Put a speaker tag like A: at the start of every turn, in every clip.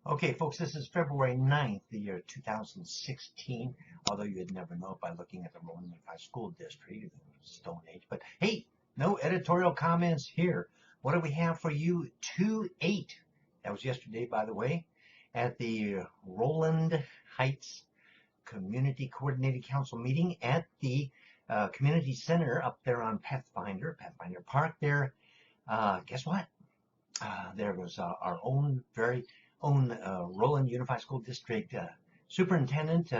A: Okay, folks, this is February 9th, the year 2016, although you'd never know by looking at the Rowland Unified School District, Stone Age. But hey, no editorial comments here. What do we have for you? 2-8. That was yesterday, by the way, at the Rowland Heights Community Coordinating Council meeting at the Community Center up there on Pathfinder Park there. Guess what? There was our own very own Rowland Unified School District Superintendent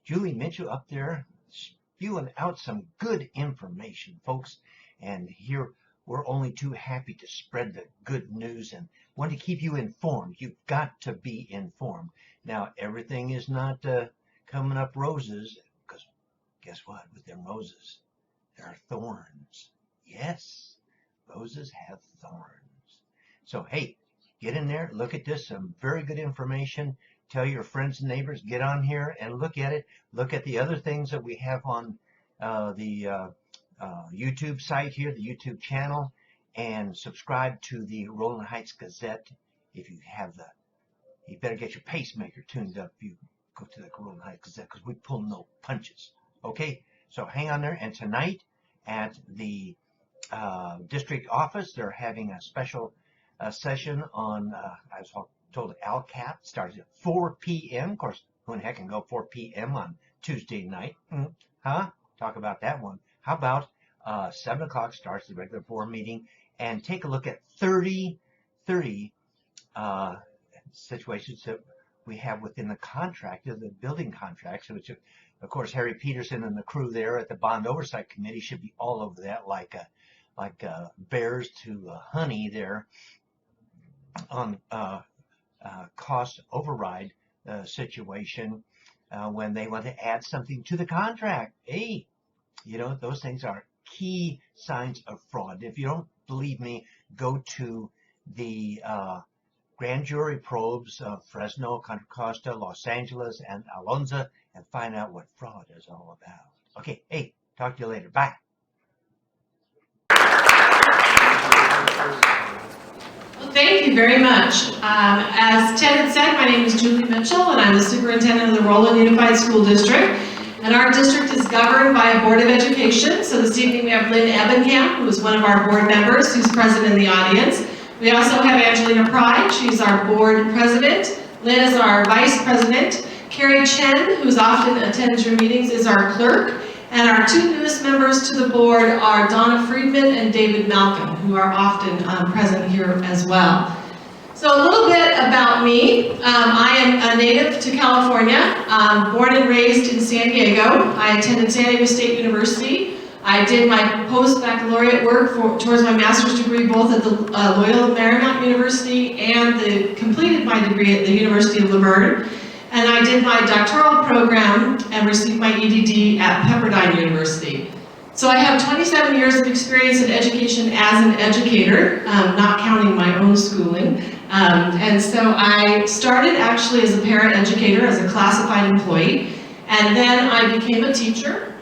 A: Julie Mitchell up there spewing out some good information, folks. And here we're only too happy to spread the good news and want to keep you informed. You've got to be informed. Now, everything is not coming up roses, because guess what? With them roses, there are thorns. Yes, roses have thorns. So, hey, get in there, look at this, some very good information. Tell your friends and neighbors, get on here and look at it. Look at the other things that we have on the YouTube site here, the YouTube channel, and subscribe to the Rowland Heights Gazette. If you have you better get your pacemaker tuned up if you go to the Rowland Heights Gazette, because we pull no punches. Okay, so hang on there. And tonight at the district office, they're having a special session on, I was told LCAP starts at 4 p.m. Of course, who in the heck can go 4 p.m. on Tuesday night? Huh? Talk about that one. How about 7 o'clock starts the regular board meeting, and take a look at 30 situations that we have within the contract, the building contracts, which of course Harry Peterson and the crew there at the Bond Oversight Committee should be all over that like bears to honey there on cost override situation when they want to add something to the contract. Hey, you know, those things are key signs of fraud. If you don't believe me, go to the grand jury probes of Fresno, Contra Costa, Los Angeles, and Alonzo and find out what fraud is all about. Okay, hey, talk to you later. Bye.
B: Well, thank you very much. As Ted had said, my name is Julie Mitchell, and I'm the superintendent of the Rowland Unified School District. And our district is governed by a board of education. So this evening we have Lynn Ebenkamp, who is one of our board members, who's present in the audience. We also have Angelina Pride, she's our board president. Lynn is our vice president. Carrie Chen, who's often attends your meetings, is our clerk. And our two newest members to the board are Donna Friedman and David Malcolm, who are often present here as well. So a little bit about me. I am a native to California, born and raised in San Diego. I attended San Diego State University. I did my post-baccalaureate work towards my master's degree both at the Loyola Marymount University and completed my degree at the University of Laverne. And I did my doctoral program and received my EDD at Pepperdine University. So I have 27 years of experience in education as an educator, not counting my own schooling. And so I started actually as a paraeducator, as a classified employee, and then I became a teacher.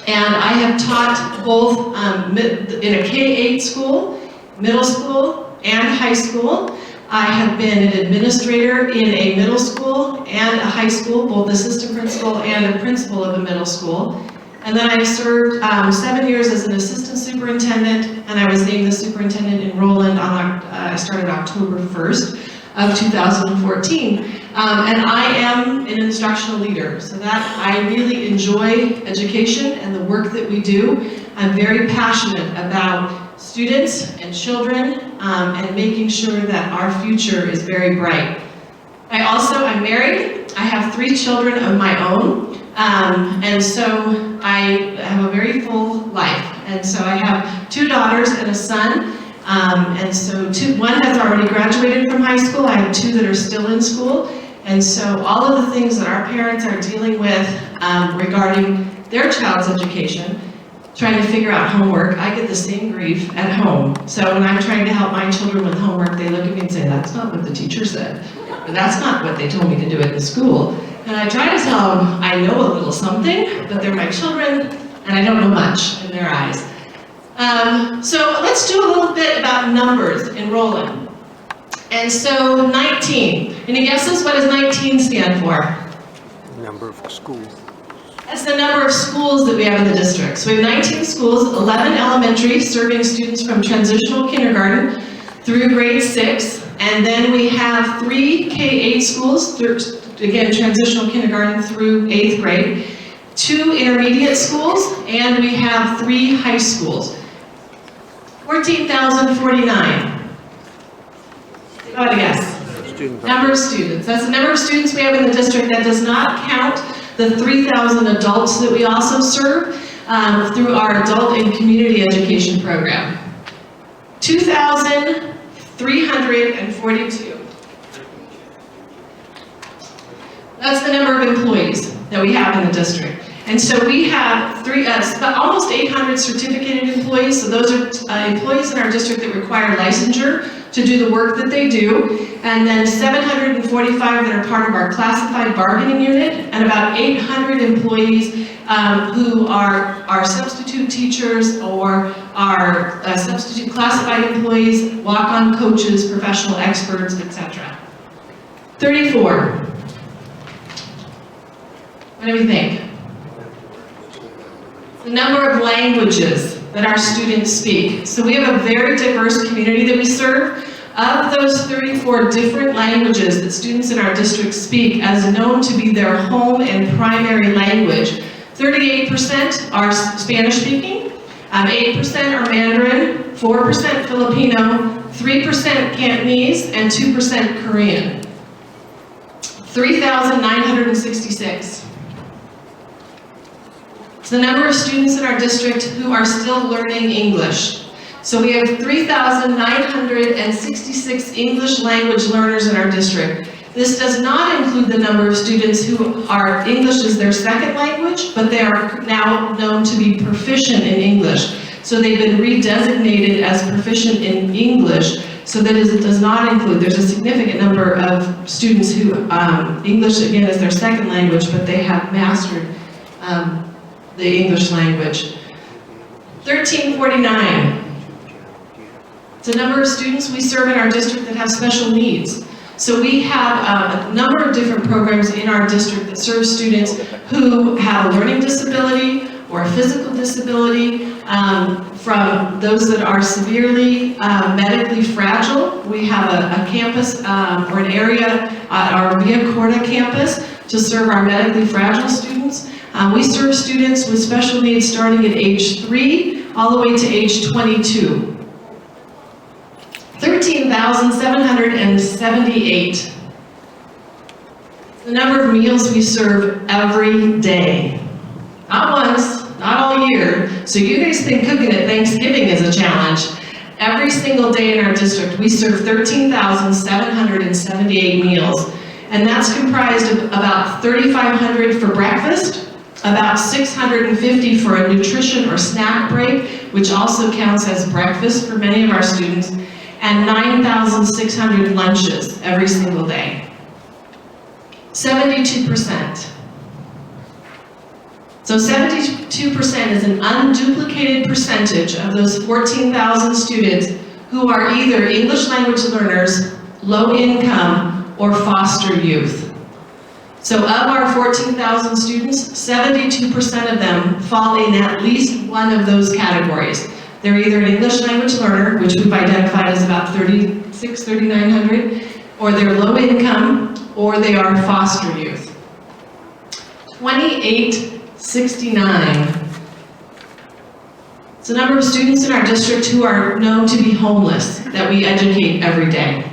B: And I have taught both in a K-8 school, middle school, and high school. I have been an administrator in a middle school and a high school, both assistant principal and a principal of a middle school. And then I served 7 years as an assistant superintendent, and I was named the superintendent in Rowland I started October 1st of 2014. And I am an instructional leader, so that I really enjoy education and the work that we do. I'm very passionate about students and children and making sure that our future is very bright. I'm married. I have 3 children of my own, and so I have a very full life. And so I have 2 daughters and a son, and so one has already graduated from high school. I have 2 that are still in school. And so all of the things that our parents are dealing with regarding their child's education, trying to figure out homework, I get the same grief at home. So when I'm trying to help my children with homework, they look at me and say, that's not what the teacher said. Or that's not what they told me to do at the school. And I try to tell them I know a little something, but they're my children, and I don't know much in their eyes. So let's do a little bit about numbers in Rowland. And so 19. Any guesses? What does 19 stand for?
C: Number of schools.
B: That's the number of schools that we have in the district. So we have 19 schools, 11 elementary, serving students from transitional kindergarten through grade 6. And then we have 3 K-8 schools, again, transitional kindergarten through 8th grade, 2 intermediate schools, and we have 3 high schools. 14,049. Go ahead, guess. Number of students. That's the number of students we have in the district. That does not count the 3,000 adults that we also serve through our adult and community education program. 2,342. That's the number of employees that we have in the district. And so we have almost 800 certificated employees. So those are employees in our district that require licensure to do the work that they do. And then 745 that are part of our classified bargaining unit, and about 800 employees who are substitute teachers or are substitute classified employees, walk-on coaches, professional experts, etc. 34. What do we think? The number of languages that our students speak. So we have a very diverse community that we serve. Of those 34 different languages that students in our district speak as known to be their home and primary language, 38% are Spanish speaking, 8% are Mandarin, 4% Filipino, 3% Cantonese, and 2% Korean. 3,966. It's the number of students in our district who are still learning English. So we have 3,966 English language learners in our district. This does not include the number of students who are English as their second language, but they are now known to be proficient in English. So they've been redesignated as proficient in English, so that it does not include, there's a significant number of students who, English again is their second language, but they have mastered the English language. 1349. It's a number of students we serve in our district that have special needs. So we have a number of different programs in our district that serve students who have a learning disability or a physical disability, from those that are severely medically fragile. We have a campus or an area at our Via Corta campus to serve our medically fragile students. We serve students with special needs starting at age 3 all the way to age 22. 13,778. The number of meals we serve every day. Not once, not all year. So you guys think cooking at Thanksgiving is a challenge. Every single day in our district, we serve 13,778 meals. And that's comprised of about 3,500 for breakfast, about 650 for a nutrition or snack break, which also counts as breakfast for many of our students, and 9,600 lunches every single day. 72%. So 72% is an unduplicated percentage of those 14,000 students who are either English language learners, low income, or foster youth. So of our 14,000 students, 72% of them fall in at least one of those categories. They're either an English language learner, which we've identified as about 3,900, or they're low income, or they are foster youth. 2869. It's the number of students in our district who are known to be homeless that we educate every day.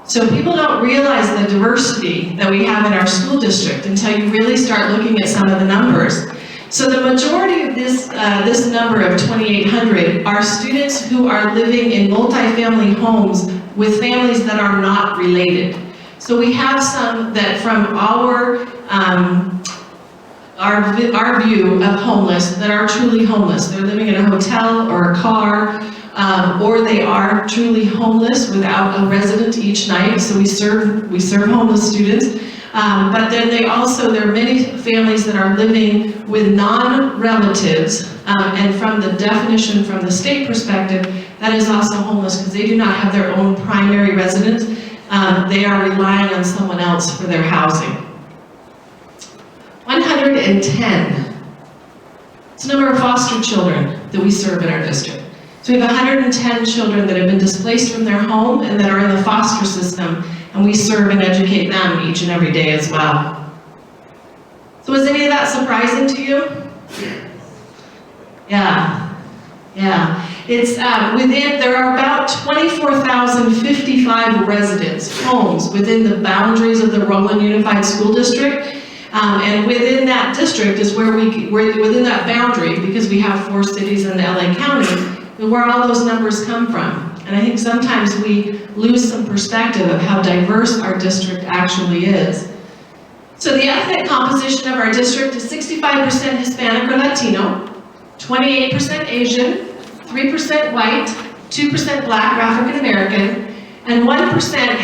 B: So people don't realize the diversity that we have in our school district until you really start looking at some of the numbers. So the majority of this number of 2,800 are students who are living in multifamily homes with families that are not related. So we have some that from our view of homeless that are truly homeless. They're living in a hotel or a car or they are truly homeless without a resident each night. So we serve homeless students. But then there are many families that are living with non-relatives, and from the definition from the state perspective, that is also homeless because they do not have their own primary residence. They are relying on someone else for their housing. 110. It's the number of foster children that we serve in our district. So we have 110 children that have been displaced from their home and that are in the foster system, and we serve and educate them each and every day as well. So is any of that surprising to you? Yeah. It's there are about 24,055 residents, homes, within the boundaries of the Rowland Unified School District. And within that district is where within that boundary, because we have 4 cities in LA County, where all those numbers come from. And I think sometimes we lose some perspective of how diverse our district actually is. So the ethnic composition of our district is 65% Hispanic or Latino, 28% Asian, 3% white, 2% Black or African American, and 1%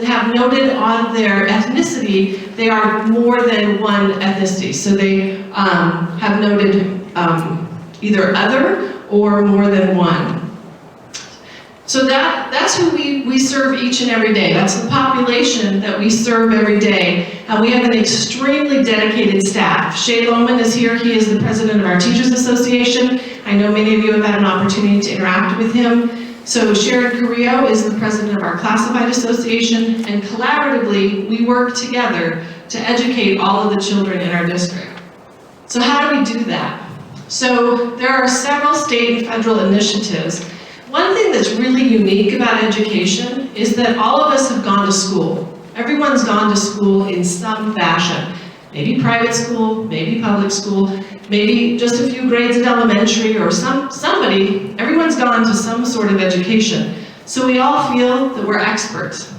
B: have noted on their ethnicity they are more than one ethnicity. So they have noted either other or more than one. So that's who we serve each and every day. That's the population that we serve every day. And we have an extremely dedicated staff. Shay Lohman is here. He is the president of our Teachers Association. I know many of you have had an opportunity to interact with him. So Sharon Carrillo is the president of our Classified Association, and collaboratively we work together to educate all of the children in our district. So how do we do that? So there are several state and federal initiatives. One thing that's really unique about education is that all of us have gone to school. Everyone's gone to school in some fashion. Maybe private school, maybe public school, maybe just a few grades in elementary, or everyone's gone to some sort of education. So we all feel that we're experts,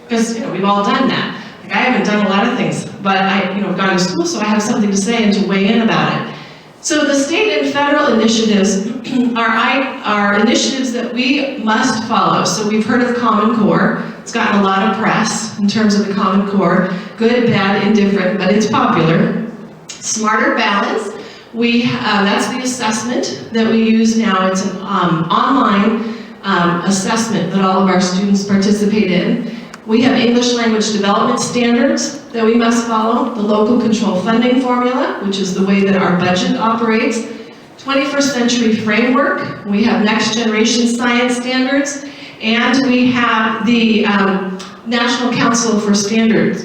B: because we've all done that. Like, I haven't done a lot of things, but I've gone to school, so I have something to say and to weigh in about it. So the state and federal initiatives are initiatives that we must follow. So we've heard of Common Core. It's gotten a lot of press in terms of the Common Core, good, bad, indifferent, but it's popular. Smarter Balance, that's the assessment that we use now. It's an online assessment that all of our students participate in. We have English language development standards that we must follow, the local control funding formula, which is the way that our budget operates, 21st century framework, we have next generation science standards, and we have the National Council for Standards.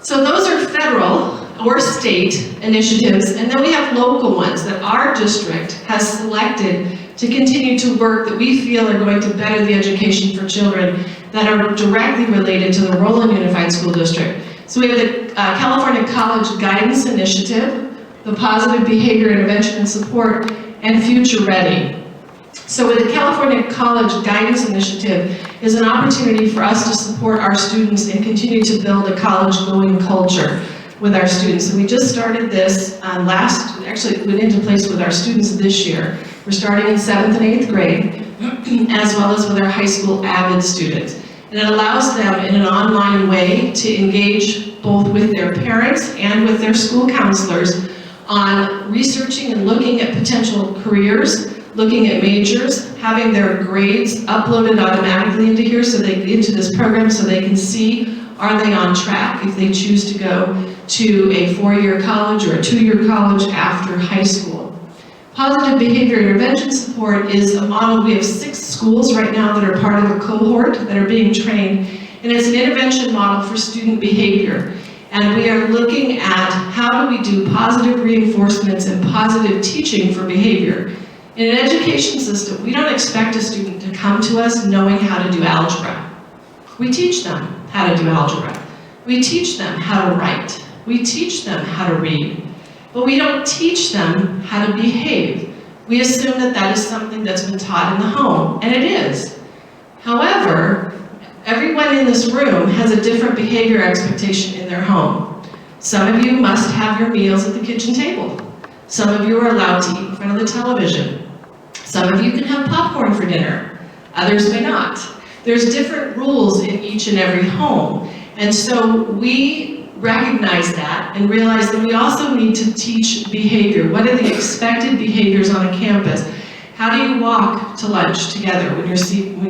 B: So those are federal or state initiatives, and then we have local ones that our district has selected to continue to work that we feel are going to better the education for children that are directly related to the Rowland Unified School District. So we have the California College Guidance Initiative, the Positive Behavior Intervention and Support, and Future Ready. So with the California College Guidance Initiative is an opportunity for us to support our students and continue to build a college-going culture with our students. And we just started this actually it went into place with our students this year. We're starting in 7th and 8th grade, as well as with our high school AVID students. And it allows them in an online way to engage both with their parents and with their school counselors on researching and looking at potential careers, looking at majors, having their grades uploaded automatically into here into this program so they can see, are they on track if they choose to go to a 4-year college or a 2-year college after high school. Positive behavior intervention support is a model. We have 6 schools right now that are part of a cohort that are being trained, and it's an intervention model for student behavior. And we are looking at how do we do positive reinforcements and positive teaching for behavior. In an education system, we don't expect a student to come to us knowing how to do algebra. We teach them how to do algebra. We teach them how to write. We teach them how to read. But we don't teach them how to behave. We assume that that is something that's been taught in the home, and it is. However, everyone in this room has a different behavior expectation in their home. Some of you must have your meals at the kitchen table. Some of you are allowed to eat in front of the television. Some of you can have popcorn for dinner, others may not. There's different rules in each and every home. And so we recognize that and realize that we also need to teach behavior. What are the expected behaviors on a campus? How do you walk to lunch together when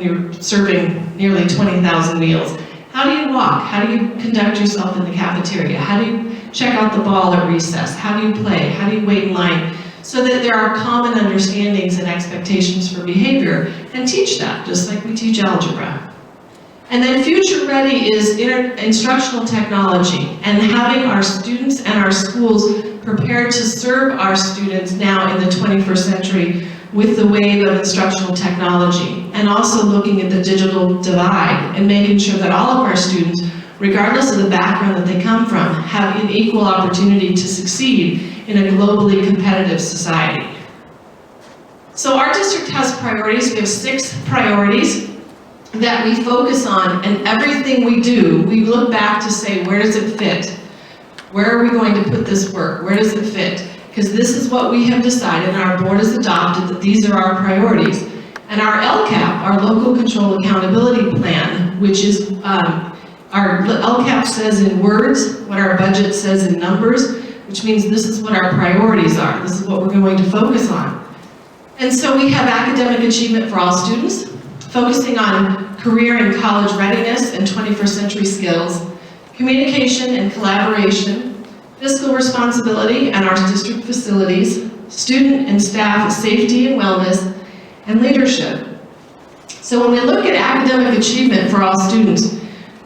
B: you're serving nearly 20,000 meals? How do you walk? How do you conduct yourself in the cafeteria? How do you check out the ball at recess? How do you play? How do you wait in line? So that there are common understandings and expectations for behavior, and teach that, just like we teach algebra. And then future ready is instructional technology, and having our students and our schools prepared to serve our students now in the 21st century with the wave of instructional technology, and also looking at the digital divide and making sure that all of our students, regardless of the background that they come from, have an equal opportunity to succeed in a globally competitive society. So our district has priorities. We have 6 priorities that we focus on, and everything we do, we look back to say, where does it fit? Where are we going to put this work? Where does it fit? Because this is what we have decided, and our board has adopted that these are our priorities. And our LCAP, our Local Control Accountability Plan, which is, our LCAP says in words what our budget says in numbers, which means this is what our priorities are. This is what we're going to focus on. And so we have academic achievement for all students, focusing on career and college readiness and 21st century skills, communication and collaboration, fiscal responsibility and our district facilities, student and staff safety and wellness, and leadership. So when we look at academic achievement for all students,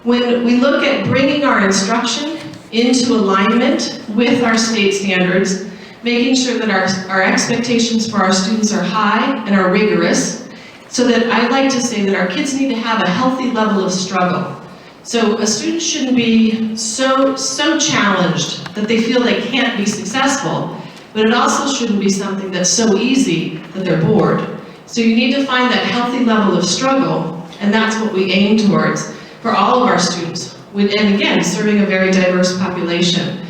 B: when we look at bringing our instruction into alignment with our state standards, making sure that our expectations for our students are high and are rigorous, so that I like to say that our kids need to have a healthy level of struggle. So a student shouldn't be so challenged that they feel they can't be successful, but it also shouldn't be something that's so easy that they're bored. So you need to find that healthy level of struggle, and that's what we aim towards for all of our students. And again, serving a very diverse population.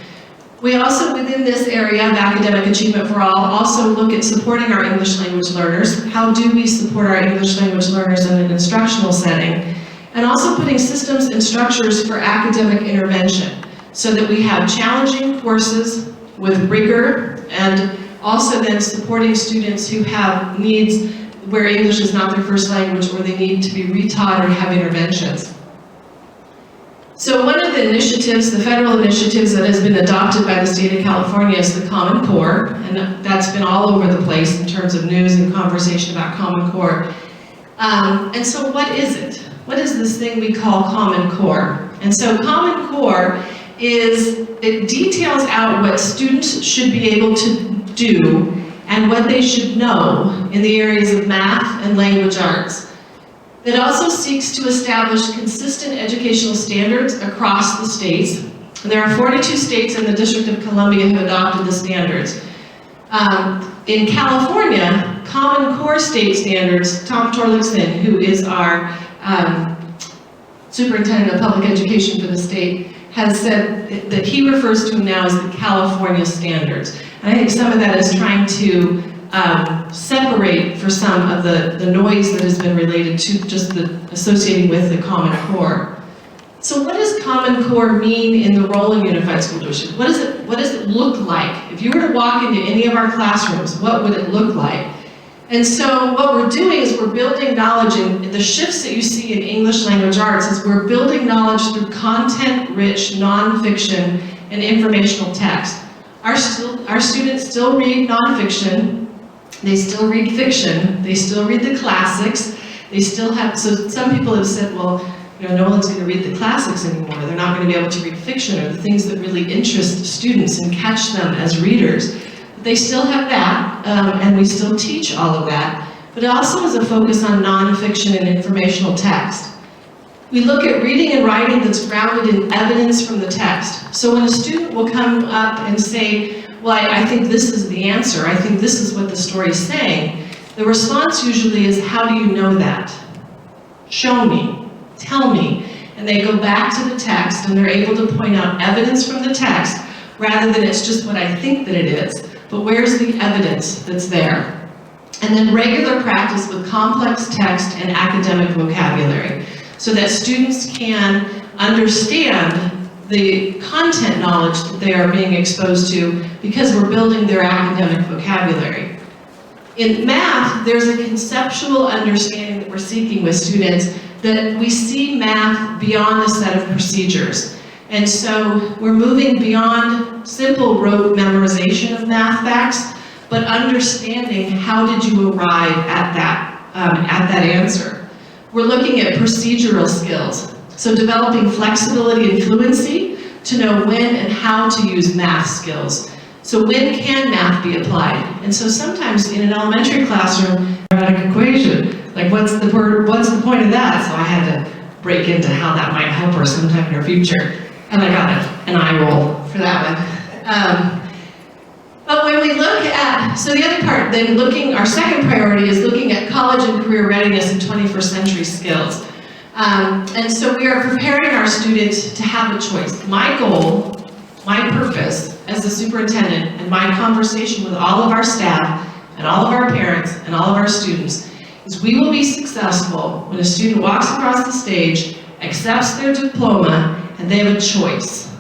B: We also, within this area of academic achievement for all, also look at supporting our English language learners. How do we support our English language learners in an instructional setting? And also putting systems and structures for academic intervention, so that we have challenging courses with rigor, and also then supporting students who have needs where English is not their first language, or they need to be retaught or have interventions. So one of the initiatives, the federal initiatives that has been adopted by the state of California is the Common Core, and that's been all over the place in terms of news and conversation about Common Core. And so what is it? What is this thing we call Common Core? And so Common Core it details out what students should be able to do and what they should know in the areas of math and language arts. It also seeks to establish consistent educational standards across the states. And there are 42 states in the District of Columbia who adopted the standards. In California, Common Core state standards, Tom Torlakson, who is our Superintendent of Public Education for the state, has said that he refers to them now as the California standards. And I think some of that is trying to separate for some of the noise that has been related to just associating with the Common Core. So what does Common Core mean in the Rowland Unified School District? What does it look like? If you were to walk into any of our classrooms, what would it look like? And so what we're doing is we're building knowledge, and the shifts that you see in English language arts is we're building knowledge through content-rich nonfiction and informational text. Our students still read nonfiction, they still read fiction, they still read the classics, they still have, so some people have said, well, no one's going to read the classics anymore, they're not going to be able to read fiction or the things that really interest students and catch them as readers. They still have that, and we still teach all of that, but it also is a focus on nonfiction and informational text. We look at reading and writing that's grounded in evidence from the text. So when a student will come up and say, well, I think this is the answer, I think this is what the story is saying, the response usually is, how do you know that? Show me, tell me. And they go back to the text and they're able to point out evidence from the text rather than it's just what I think that it is. But where's the evidence that's there? And then regular practice with complex text and academic vocabulary so that students can understand the content knowledge that they are being exposed to because we're building their academic vocabulary. In math, there's a conceptual understanding that we're seeking with students that we see math beyond a set of procedures. And so we're moving beyond simple rote memorization of math facts, but understanding how did you arrive at that answer. We're looking at procedural skills. So developing flexibility and fluency to know when and how to use math skills. So when can math be applied? And so sometimes in an elementary classroom, quadratic equation, like what's the point of that? So I had to break into how that might help her sometime in her future. And I got an eye roll for that one. But when we look at, so the other part, then our second priority is looking at college and career readiness and 21st century skills. And so we are preparing our students to have a choice. My goal, my purpose as the superintendent, and my conversation with all of our staff and all of our parents and all of our students is we will be successful when a student walks across the stage, accepts their diploma, and they have a choice.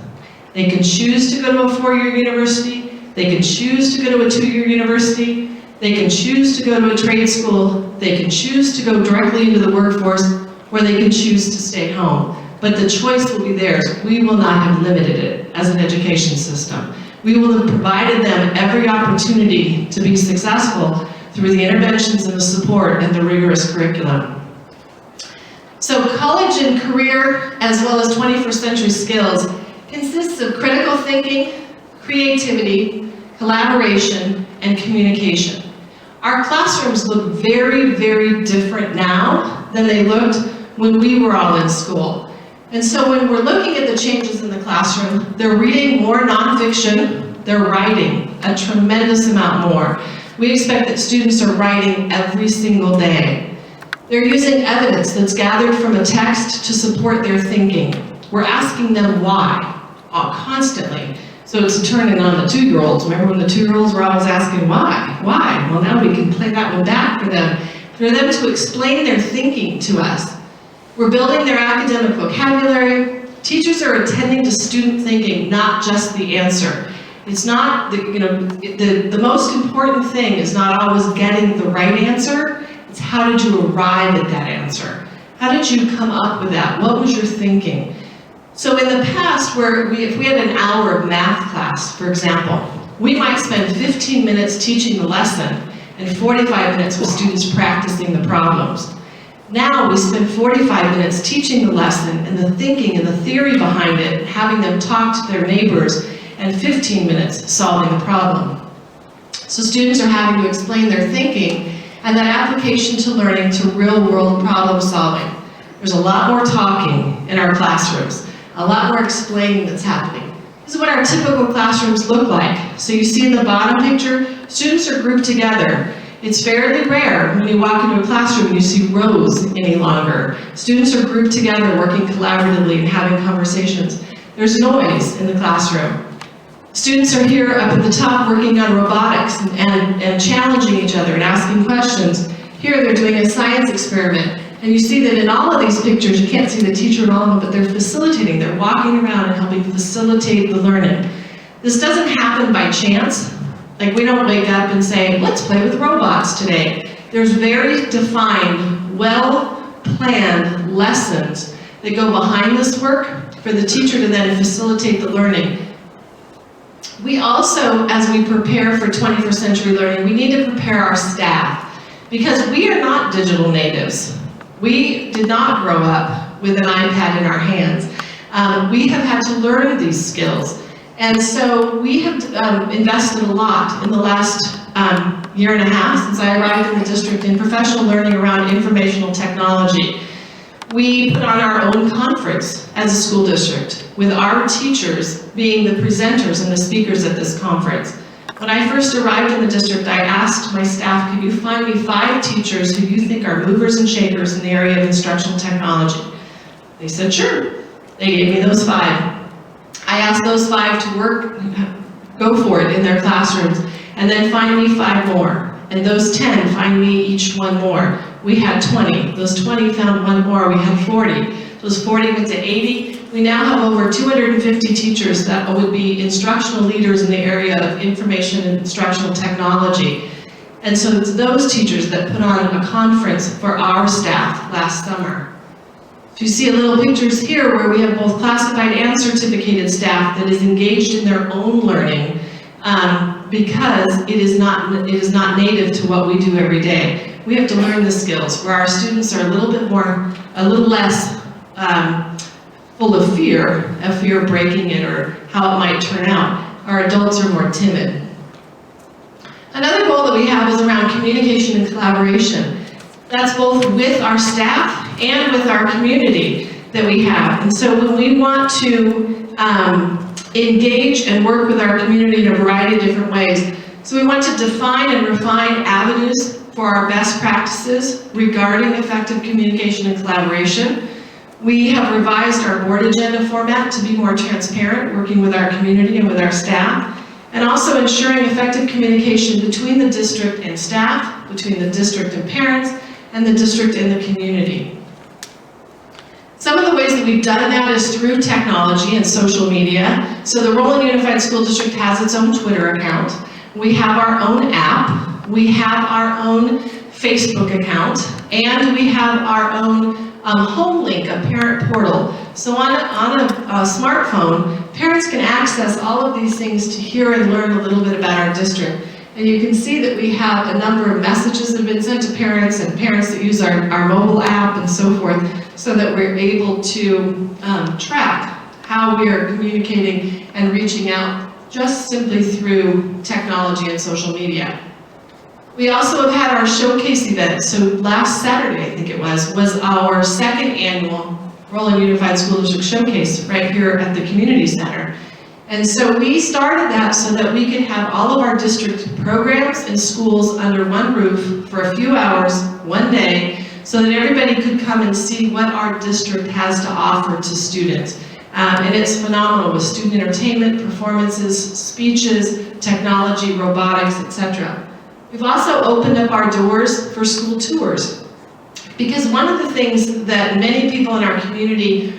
B: They can choose to go to a 4-year university, they can choose to go to a 2-year university, they can choose to go to a trade school, they can choose to go directly into the workforce, or they can choose to stay home. But the choice will be theirs. We will not have limited it as an education system. We will have provided them every opportunity to be successful through the interventions and the support and the rigorous curriculum. So college and career, as well as 21st century skills, consists of critical thinking, creativity, collaboration, and communication. Our classrooms look very, very different now than they looked when we were all in school. And so when we're looking at the changes in the classroom, they're reading more nonfiction, they're writing a tremendous amount more. We expect that students are writing every single day. They're using evidence that's gathered from a text to support their thinking. We're asking them why, constantly. So it's turning on the 2-year-olds. Remember when the 2-year-olds were always asking why? Why? Well, now we can play that one back for them to explain their thinking to us. We're building their academic vocabulary. Teachers are attending to student thinking, not just the answer. It's not, the most important thing is not always getting the right answer. It's how did you arrive at that answer? How did you come up with that? What was your thinking? So in the past, if we had an hour of math class, for example, we might spend 15 minutes teaching the lesson and 45 minutes with students practicing the problems. Now we spend 45 minutes teaching the lesson and the thinking and the theory behind it, having them talk to their neighbors, and 15 minutes solving the problem. So students are having to explain their thinking and that application to learning to real-world problem solving. There's a lot more talking in our classrooms, a lot more explaining that's happening. This is what our typical classrooms look like. So you see in the bottom picture, students are grouped together. It's fairly rare when you walk into a classroom and you see rows any longer. Students are grouped together, working collaboratively and having conversations. There's noise in the classroom. Students are here up at the top working on robotics and challenging each other and asking questions. Here they're doing a science experiment. And you see that in all of these pictures, you can't see the teacher in all of them, but they're facilitating. They're walking around and helping facilitate the learning. This doesn't happen by chance. Like we don't wake up and say, let's play with robots today. There's very defined, well-planned lessons that go behind this work for the teacher to then facilitate the learning. We also, as we prepare for 21st century learning, we need to prepare our staff because we are not digital natives. We did not grow up with an iPad in our hands. We have had to learn these skills. And so we have invested a lot in the last year and a half since I arrived in the district in professional learning around informational technology. We put on our own conference as a school district with our teachers being the presenters and the speakers at this conference. When I first arrived in the district, I asked my staff, could you find me 5 teachers who you think are movers and shakers in the area of instructional technology? They said, sure. They gave me those 5. I asked those 5 to go for it in their classrooms, and then find me 5 more. and those 10 find me each one more. We had 20. Those 20 found one more. We had 40. Those 40 went to 80. We now have over 250 teachers that would be instructional leaders in the area of information and instructional technology. And so it's those teachers that put on a conference for our staff last summer. So you see a little pictures here where we have both classified and certificated staff that is engaged in their own learning because it is not native to what we do every day. We have to learn the skills where our students are a little less full of fear of breaking it or how it might turn out. Our adults are more timid. Another goal that we have is around communication and collaboration. That's both with our staff and with our community that we have. And so when we want to engage and work with our community in a variety of different ways, so we want to define and refine avenues for our best practices regarding effective communication and collaboration. We have revised our board agenda format to be more transparent, working with our community and with our staff, and also ensuring effective communication between the district and staff, between the district and parents, and the district and the community. Some of the ways that we've done that is through technology and social media. So the Rowland Unified School District has its own Twitter account. We have our own app. We have our own Facebook account. And we have our own home link, a parent portal. So on a smartphone, parents can access all of these things to hear and learn a little bit about our district. And you can see that we have a number of messages that have been sent to parents and parents that use our mobile app and so forth, so that we're able to track how we are communicating and reaching out just simply through technology and social media. We also have had our showcase event. So last Saturday, I think it was our second annual Rowland Unified School District Showcase right here at the Community Center. And so we started that so that we could have all of our district programs and schools under one roof for a few hours, one day, so that everybody could come and see what our district has to offer to students. And it's phenomenal with student entertainment, performances, speeches, technology, robotics, etc. We've also opened up our doors for school tours, because one of the things that many people in our community,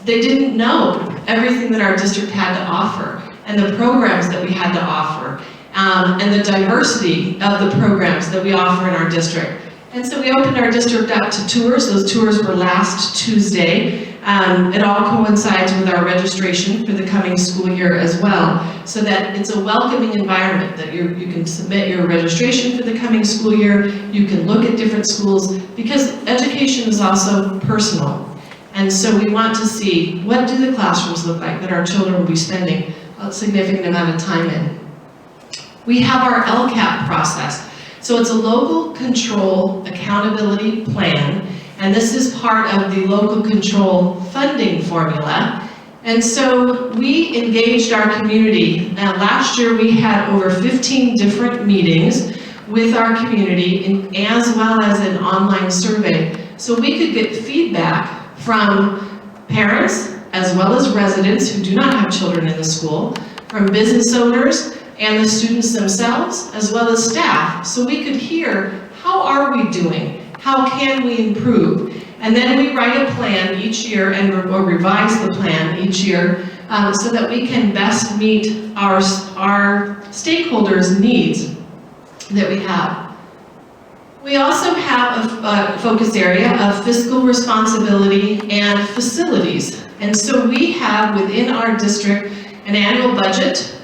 B: they didn't know everything that our district had to offer, and the programs that we had to offer, and the diversity of the programs that we offer in our district. And so we opened our district up to tours. Those tours were last Tuesday. It all coincides with our registration for the coming school year as well, so that it's a welcoming environment, that you can submit your registration for the coming school year, you can look at different schools, because education is also personal. And so we want to see, what do the classrooms look like that our children will be spending a significant amount of time in. We have our LCAP process. So it's a local control accountability plan, and this is part of the local control funding formula. And so we engaged our community. Last year we had over 15 different meetings with our community, as well as an online survey. So we could get feedback from parents, as well as residents who do not have children in the school, from business owners and the students themselves, as well as staff. So we could hear, how are we doing? How can we improve? And then we write a plan each year or revise the plan each year so that we can best meet our stakeholders' needs that we have. We also have a focus area of fiscal responsibility and facilities. And so we have within our district an annual budget,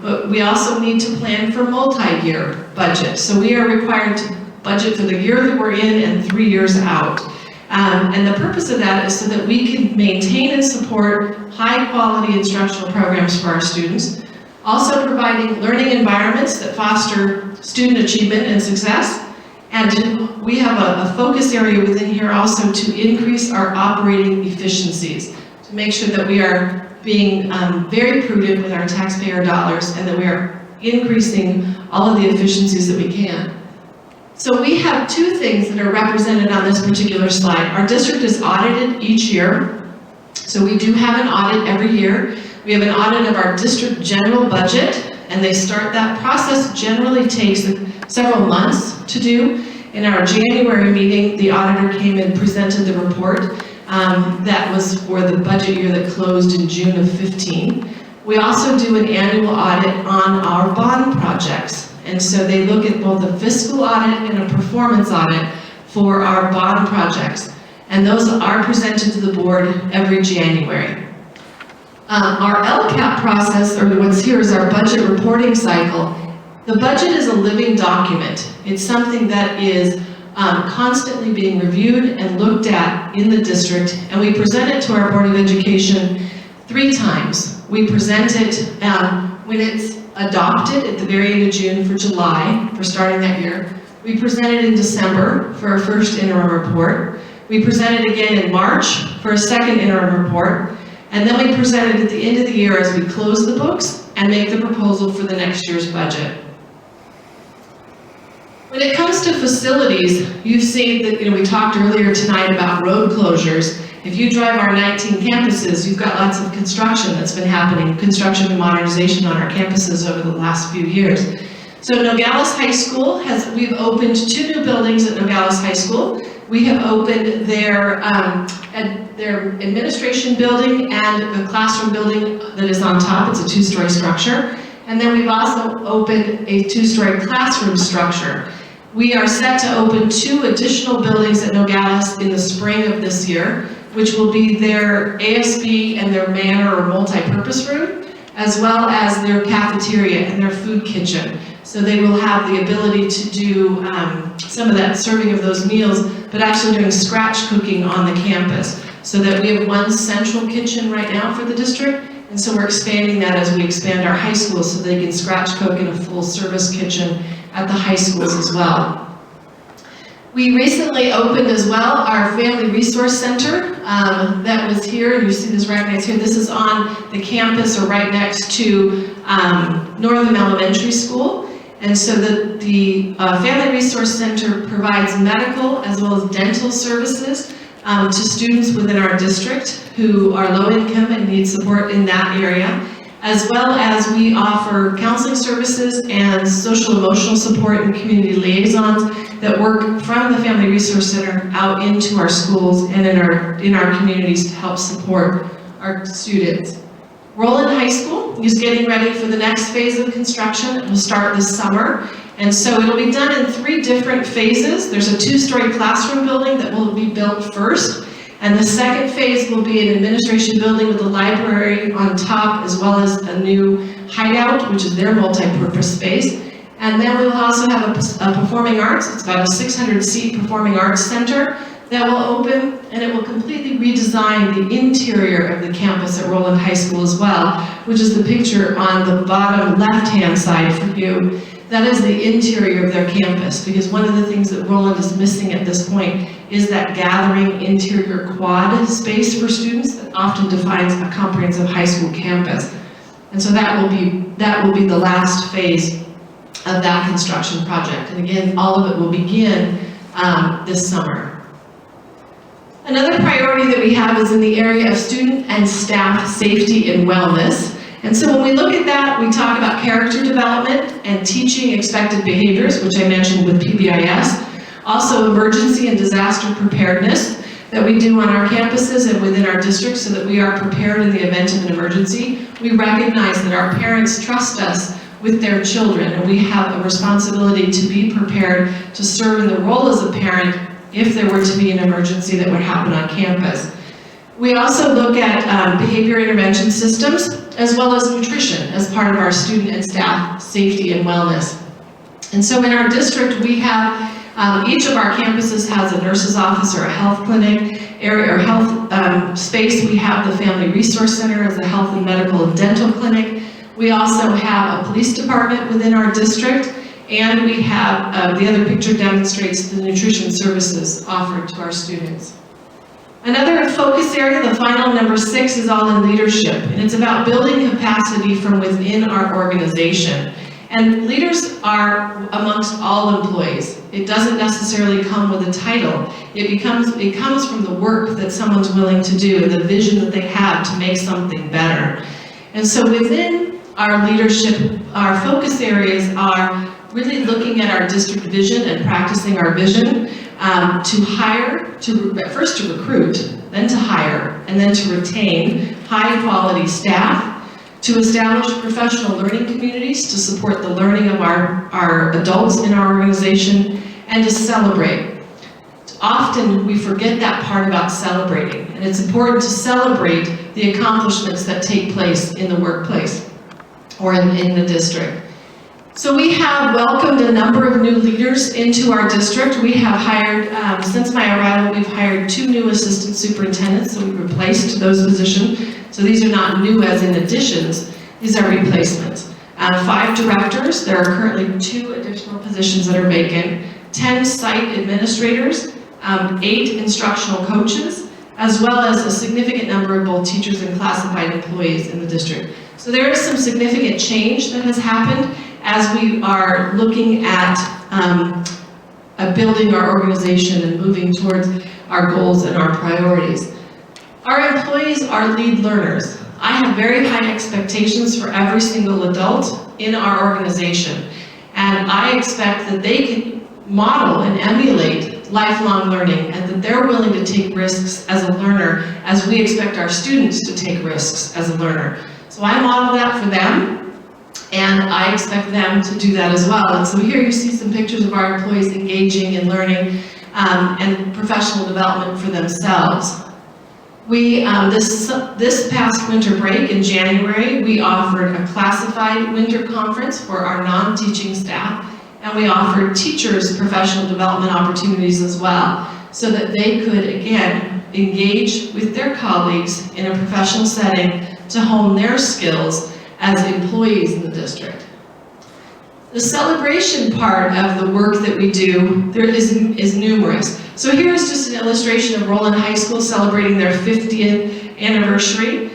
B: but we also need to plan for multi-year budget. So we are required to budget for the year that we're in and 3 years out. And the purpose of that is so that we can maintain and support high-quality instructional programs for our students, also providing learning environments that foster student achievement and success. And we have a focus area within here also to increase our operating efficiencies, to make sure that we are being very prudent with our taxpayer dollars and that we are increasing all of the efficiencies that we can. So we have two things that are represented on this particular slide. Our district is audited each year. So we do have an audit every year. We have an audit of our district general budget, and they start that process. Generally takes several months to do. In our January meeting, the auditor came and presented the report that was for the budget year that closed in June of 15. We also do an annual audit on our bond projects. And so they look at both a fiscal audit and a performance audit for our bond projects. And those are presented to the board every January. Our LCAP process, or what's here is our budget reporting cycle. The budget is a living document. It's something that is constantly being reviewed and looked at in the district, and we present it to our Board of Education 3 times. We present it when it's adopted at the very end of June for July, for starting that year. We present it in December for our first interim report. We present it again in March for a second interim report. And then we present it at the end of the year as we close the books and make the proposal for the next year's budget. When it comes to facilities, you've seen that, we talked earlier tonight about road closures. If you drive our 19 campuses, you've got lots of construction that's been happening, construction and modernization on our campuses over the last few years. So Nogales High School we've opened 2 new buildings at Nogales High School. We have opened their administration building and a classroom building that is on top. It's a 2-story structure. And then we've also opened a 2-story classroom structure. We are set to open 2 additional buildings at Nogales in the spring of this year, which will be their ASB and their manor or multi-purpose room, as well as their cafeteria and their food kitchen. So they will have the ability to do some of that serving of those meals, but actually doing scratch cooking on the campus. So that we have 1 central kitchen right now for the district, and so we're expanding that as we expand our high schools so they can scratch cook in a full service kitchen at the high schools as well. We recently opened as well our Family Resource Center that was here, and you see this right next here. This is on the campus or right next to Northam Elementary School. And so the Family Resource Center provides medical as well as dental services to students within our district who are low income and need support in that area, as well as we offer counseling services and social emotional support and community liaisons that work from the Family Resource Center out into our schools and in our communities to help support our students. Rowland High School is getting ready for the next phase of construction. It will start this summer. And so it'll be done in 3 different phases. There's a 2-story classroom building that will be built first. And the second phase will be an administration building with a library on top, as well as a new hideout, which is their multi-purpose space. And then we will also have a performing arts. It's about a 600-seat performing arts center that will open, and it will completely redesign the interior of the campus at Rowland High School as well, which is the picture on the bottom left-hand side for you. That is the interior of their campus, because one of the things that Rowland is missing at this point is that gathering interior quad space for students that often defines a comprehensive high school campus. And so that will be the last phase of that construction project. And again, all of it will begin this summer. Another priority that we have is in the area of student and staff safety and wellness. And so when we look at that, we talk about character development and teaching expected behaviors, which I mentioned with PBIS. Also emergency and disaster preparedness that we do on our campuses and within our districts so that we are prepared in the event of an emergency. We recognize that our parents trust us with their children, and we have a responsibility to be prepared to serve in the role as a parent if there were to be an emergency that would happen on campus. We also look at behavior intervention systems as well as nutrition as part of our student and staff safety and wellness. And so in our district, we have each of our campuses has a nurse's office or a health clinic area or health space. We have the Family Resource Center as a health and medical and dental clinic. We also have a police department within our district, and we have, the other picture demonstrates the nutrition services offered to our students. Another focus area, the final number 6, is all in leadership, and it's about building capacity from within our organization. And leaders are amongst all employees. It doesn't necessarily come with a title. It comes from the work that someone's willing to do and the vision that they have to make something better. And so within our leadership, our focus areas are really looking at our district vision and practicing our vision, to hire, first to recruit, then to hire, and then to retain high quality staff, to establish professional learning communities to support the learning of our adults in our organization, and to celebrate. Often we forget that part about celebrating, and it's important to celebrate the accomplishments that take place in the workplace or in the district. So we have welcomed a number of new leaders into our district. We have hired, since my arrival, we've hired 2 new assistant superintendents, so we've replaced those positions. So these are not new as in additions, these are replacements. 5 directors, there are currently 2 additional positions that are vacant, 10 site administrators, 8 instructional coaches, as well as a significant number of both teachers and classified employees in the district. So there is some significant change that has happened as we are looking at building our organization and moving towards our goals and our priorities. Our employees are lead learners. I have very high expectations for every single adult in our organization, and I expect that they can model and emulate lifelong learning, and that they're willing to take risks as a learner as we expect our students to take risks as a learner. So I model that for them, and I expect them to do that as well. And so here you see some pictures of our employees engaging in learning and professional development for themselves. We, this past winter break in January, we offered a classified winter conference for our non-teaching staff, and we offered teachers professional development opportunities as well, so that they could, again, engage with their colleagues in a professional setting to hone their skills as employees in the district. The celebration part of the work that we do, there is numerous. So here's just an illustration of Rowland High School celebrating their 50th anniversary.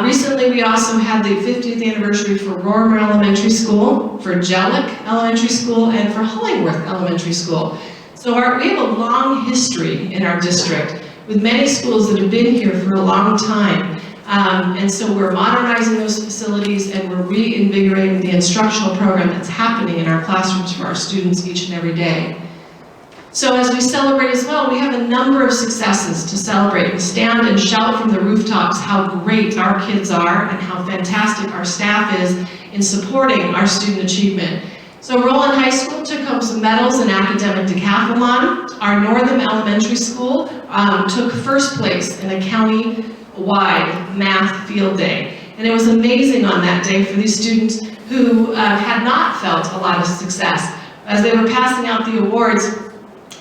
B: Recently we also had the 50th anniversary for Rorimer Elementary School, for Jellick Elementary School, and for Hollingworth Elementary School. So we have a long history in our district with many schools that have been here for a long time. And so we're modernizing those facilities, and we're reinvigorating the instructional program that's happening in our classrooms for our students each and every day. So as we celebrate as well, we have a number of successes to celebrate. We stand and shout from the rooftops how great our kids are and how fantastic our staff is in supporting our student achievement. So Rowland High School took home some medals in academic decathlon. Our Northam Elementary School took first place in a county-wide math field day. And it was amazing on that day for these students who had not felt a lot of success. As they were passing out the awards,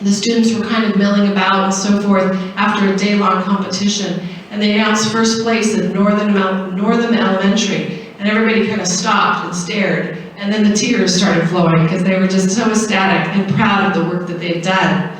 B: the students were kind of milling about and so forth after a day-long competition. And they announced first place at Northam Elementary. And everybody kind of stopped and stared. And then the tears started flowing because they were just so ecstatic and proud of the work that they'd done.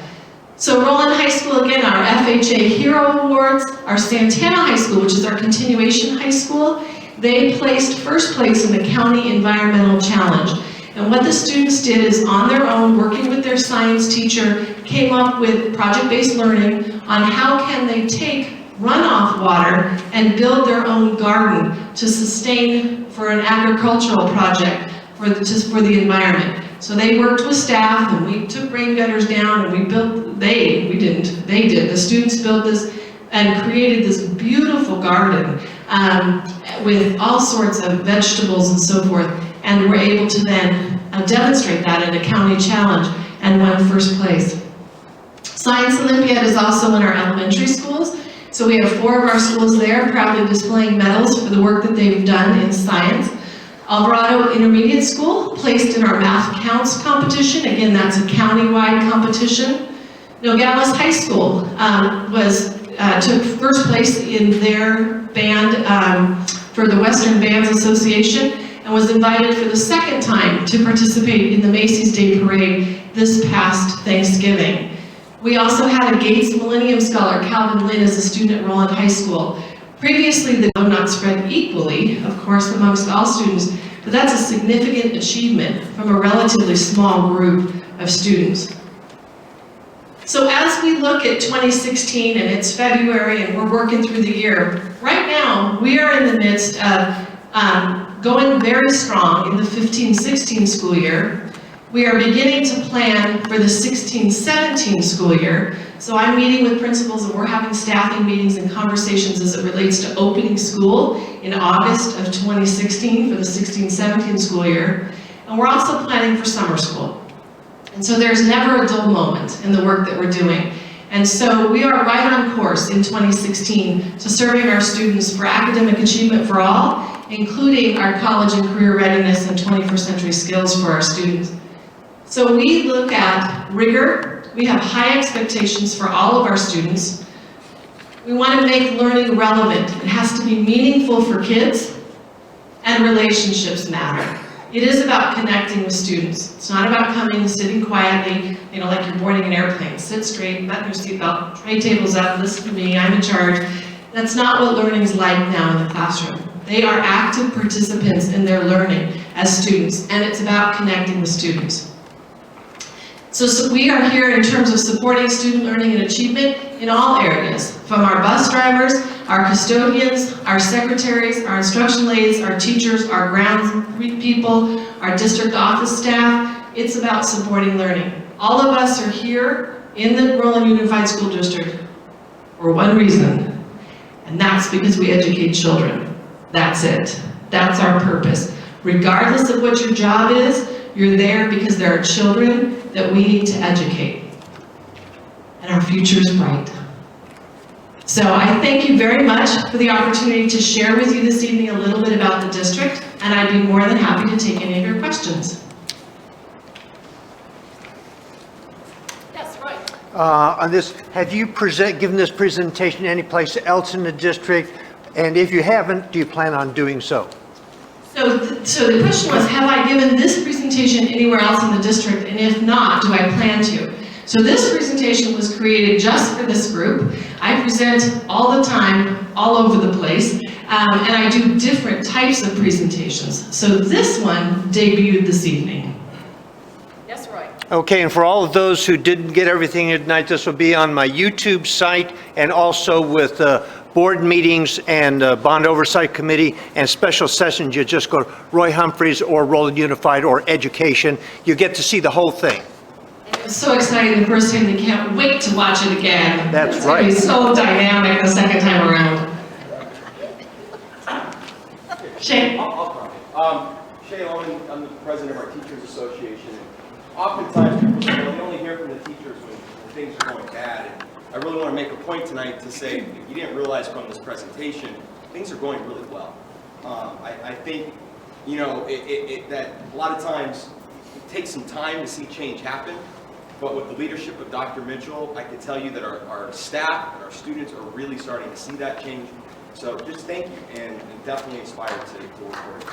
B: So Rowland High School, again, our FHA Hero Awards, our Santana High School, which is our continuation high school, they placed first place in the County Environmental Challenge. And what the students did is, on their own, working with their science teacher, came up with project-based learning on how can they take runoff water and build their own garden to sustain for an agricultural project for the environment. So they worked with staff, and we took rain gutters down, and we built, they did. The students built this and created this beautiful garden with all sorts of vegetables and so forth, and were able to then demonstrate that in a county challenge and won first place. Science Olympiad is also in our elementary schools. So we have 4 of our schools there proudly displaying medals for the work that they've done in science. Alvarado Intermediate School placed in our Math Counts competition. Again, that's a county-wide competition. Nogales High School took first place in their band for the Western Bands Association, and was invited for the second time to participate in the Macy's Day Parade this past Thanksgiving. We also had a Gates Millennium Scholar, Calvin Lynn, as a student at Rowland High School. Previously, the vote not spread equally, of course, amongst all students, but that's a significant achievement from a relatively small group of students. So as we look at 2016, and it's February, and we're working through the year, right now, we are in the midst of going very strong in the 15-16 school year. We are beginning to plan for the 16-17 school year. So I'm meeting with principals and we're having staffing meetings and conversations as it relates to opening school in August of 2016 for the 16-17 school year. And we're also planning for summer school. And so there's never a dull moment in the work that we're doing. And so we are right on course in 2016 to serving our students for academic achievement for all, including our college and career readiness and 21st century skills for our students. So we look at rigor. We have high expectations for all of our students. We want to make learning relevant. It has to be meaningful for kids, and relationships matter. It is about connecting with students. It's not about coming and sitting quietly, you know, like you're boarding an airplane. Sit straight, button your seatbelt, tray tables up, listen to me, I'm in charge. That's not what learning's like now in the classroom. They are active participants in their learning as students, and it's about connecting with students. So we are here in terms of supporting student learning and achievement in all areas, from our bus drivers, our custodians, our secretaries, our instructional aides, our teachers, our grounds people, our district office staff. It's about supporting learning. All of us are here in the Rowland Unified School District for one reason, and that's because we educate children. That's it. That's our purpose. Regardless of what your job is, you're there because there are children that we need to educate. And our future is bright. So I thank you very much for the opportunity to share with you this evening a little bit about the district, and I'd be more than happy to take any of your questions. Yes, Roy.
C: On this, have you given this presentation any place else in the district? And if you haven't, do you plan on doing so?
B: So the question was, have I given this presentation anywhere else in the district? And if not, do I plan to? So this presentation was created just for this group. I present all the time, all over the place, and I do different types of presentations. So this one debuted this evening. Yes, Roy.
C: Okay, and for all of those who didn't get everything tonight, this will be on my YouTube site and also with board meetings and bond oversight committee and special sessions. You just go to Roy Humphreys or Rowland Unified or Education. You get to see the whole thing.
B: It was so exciting the first time, they can't wait to watch it again.
C: That's right.
B: It's so dynamic the second time around. Shay.
D: I'll comment. Shay Rowland, I'm the president of our Teachers Association. Oftentimes people say, well, we only hear from the teachers when things are going bad. And I really want to make a point tonight to say, if you didn't realize from this presentation, things are going really well. I think, you know, that a lot of times it takes some time to see change happen. But with the leadership of Dr. Mitchell, I can tell you that our staff and our students are really starting to see that change. So just thank you, and definitely inspired to work for it.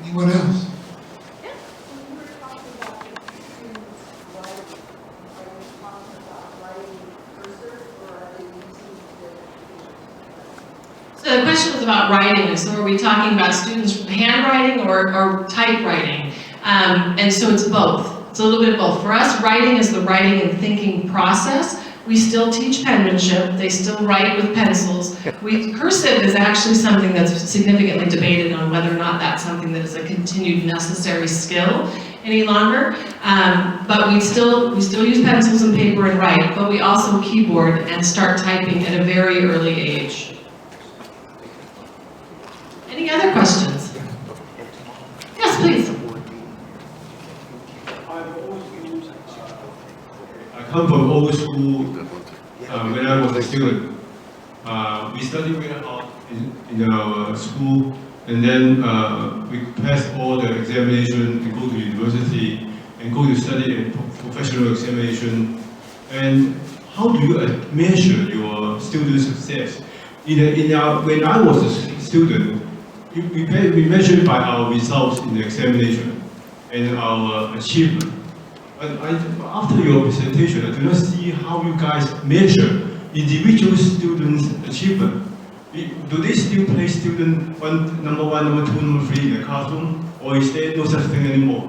E: Anyone else?
B: So the question was about writing. So are we talking about students handwriting or typewriting? And so it's both. It's a little bit of both. For us, writing is the writing and thinking process. We still teach penmanship. They still write with pencils. Cursive is actually something that's significantly debated on whether or not that's something that is a continued necessary skill any longer. But we still use pencils and paper and write, but we also keyboard and start typing at a very early age. Any other questions? Yes, please.
F: I come from old school when I was a student. We studied in our school, and then we passed all the examination and go to university and go to study a professional examination. And how do you measure your student success? When I was a student, we measured by our results in the examination and our achievement. But after your presentation, I do not see how you guys measure individual students' achievement. Do they still place student number one, number two, number three in the classroom, or is there no such thing anymore?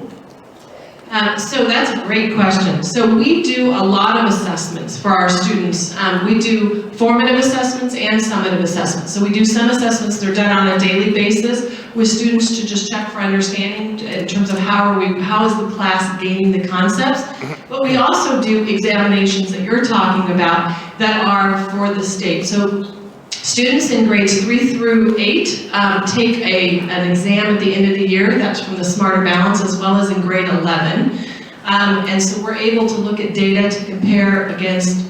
B: So that's a great question. So we do a lot of assessments for our students. We do formative assessments and summative assessments. So we do some assessments that are done on a daily basis with students to just check for understanding in terms of how is the class gaining the concepts. But we also do examinations that you're talking about that are for the state. So students in grades 3 through 8 take an exam at the end of the year. That's from the Smarter Balance, as well as in grade 11. And so we're able to look at data to compare against,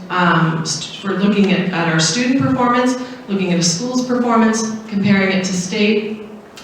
B: for looking at our student performance, looking at a school's performance, comparing it to state,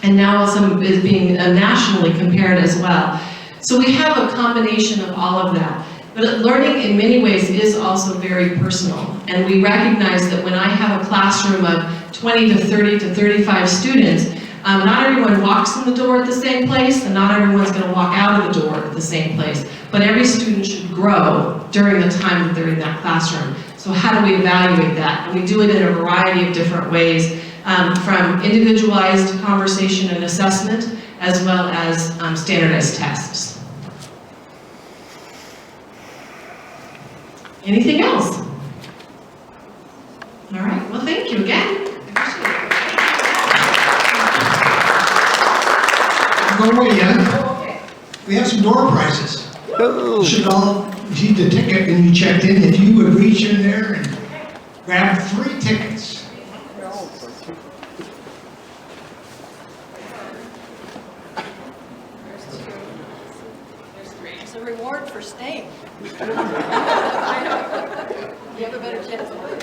B: and now also is being nationally compared as well. So we have a combination of all of that. But learning in many ways is also very personal. And we recognize that when I have a classroom of 20 to 30 to 35 students, not everyone walks in the door at the same place, and not everyone's going to walk out of the door at the same place. But every student should grow during the time that they're in that classroom. So how do we evaluate that? And we do it in a variety of different ways, from individualized conversation and assessment, as well as standardized tests. Anything else? All right, well, thank you again.
E: Go away yet. We have some door prizes.
C: Oh.
E: You should all receive the ticket when you checked in. If you would reach in there and grab 3 tickets.
G: There's 3. It's a reward for staying. You have a better chance of winning.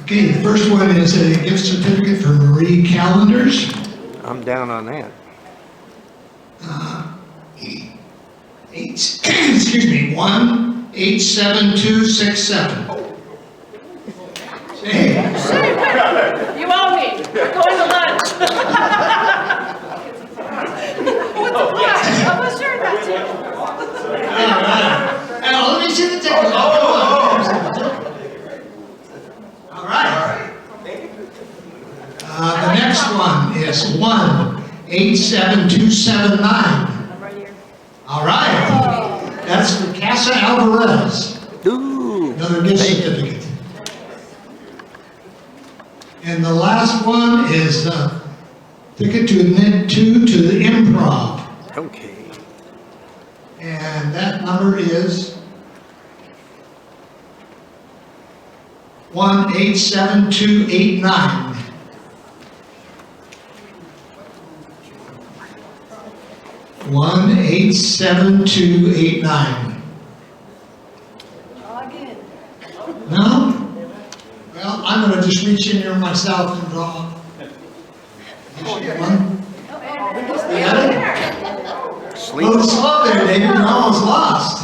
E: Okay, the first one is a gift certificate for Marie Calendars.
C: I'm down on that.
E: 1-87267. Hey,
G: You owe me. We're going to lunch. What's the prize? Oh, sure, that's it.
E: now let me see the ticket. All right. The next one is 1-87279.
G: Right here.
E: All right. That's for Casa Alvarez.
C: Ooh.
E: Another gift certificate. And the last one is a ticket to admit to the Improv.
C: Okay.
E: And that number is 1-87289. One 87289.
G: Log in.
E: No? Well, I'm gonna just reach in here myself and draw. One. You got it?
C: Sleep.
E: Oh, slow there, David. You're almost lost.